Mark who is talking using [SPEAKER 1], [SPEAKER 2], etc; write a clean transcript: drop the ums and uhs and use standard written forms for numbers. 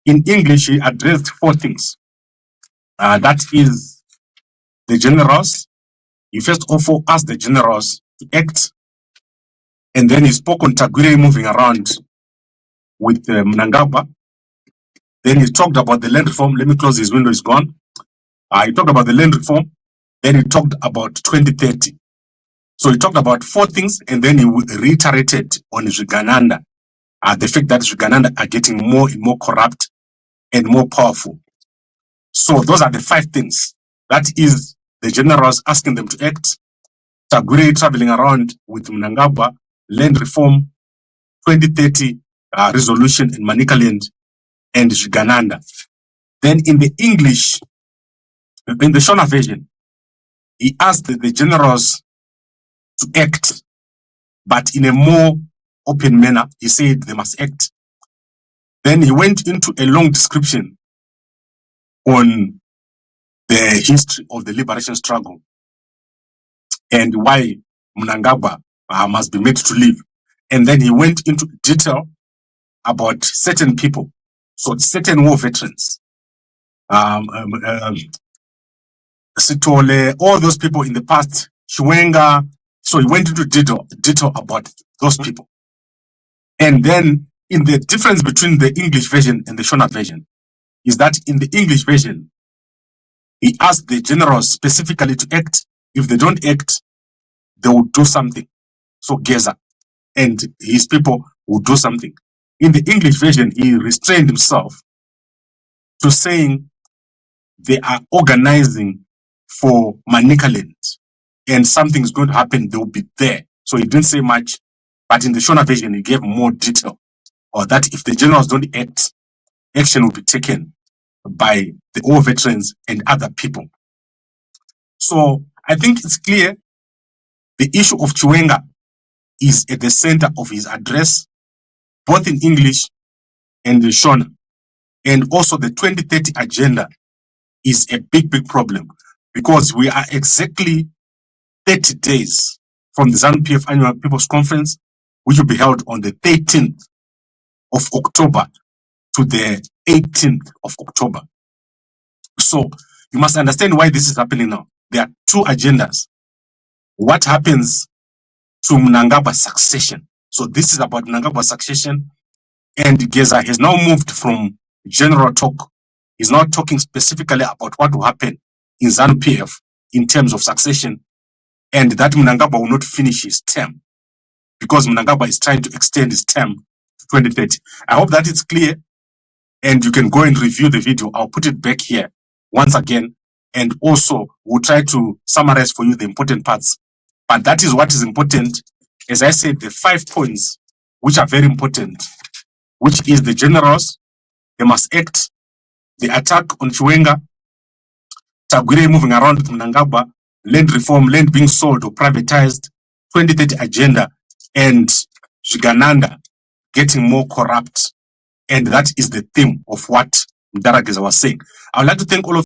[SPEAKER 1] In English, he addressed 4 things. That is the generals. He first of all asked the generals to act, and then he spoke on Tagwirei moving around with Mnangagwa. Then he talked about the land reform. Let me close his window, it's gone. He talked about the land reform. Then he talked about 2030. So he talked about 4 things, and then he reiterated on Zvigananda, the fact that Zvigananda are getting more and more corrupt and more powerful. So those are the 5 things. That is the generals asking them to act, Tagwirei traveling around with Mnangagwa, land reform, 2030 resolution in Manicaland, and Zvigananda. Then in the English, in the Shona version, he asked the generals to act, but in a more open manner. He said they must act. Then he went into a long description on the history of the liberation struggle and why Mnangagwa must be made to leave. And then he went into detail about certain people, so certain war veterans, Sitole, all those people in the past, Chiwenga. So he went into detail about those people. And then in the difference between the English version and the Shona version is that in the English version, he asked the generals specifically to act. If they don't act, they will do something. So Geza and his people will do something. In the English version, he restrained himself to saying they are organizing for Manicaland and something is going to happen, they will be there. So he didn't say much, but in the Shona version, he gave more detail, or that if the generals don't act, action will be taken by the war veterans and other people. So I think it's clear the issue of Chiwenga is at the center of his address, both in English and in Shona. And also the 2030 agenda is a big problem, because we are exactly 30 days from the ZANU-PF Annual People's Conference, which will be held on the 13th of October to the 18th of October. So you must understand why this is happening now. There are 2 agendas. What happens to Mnangagwa's succession? So this is about Mnangagwa's succession, and Geza has now moved from general talk. He's now talking specifically about what will happen in ZANU-PF in terms of succession, and that Mnangagwa will not finish his term, because Mnangagwa is trying to extend his term to 2030. I hope that it's clear, and you can go and review the video. I'll put it back here once again, and also we'll try to summarize for you the important parts. But that is what is important. As I said, the 5 points which are very important, which is the generals, they must act, the attack on Chiwenga, Tagwirei moving around with Mnangagwa, land reform, land being sold or privatized, 2030 agenda, and Zvigananda getting more corrupt. And that is the theme of what Geza was saying. I would like to thank all of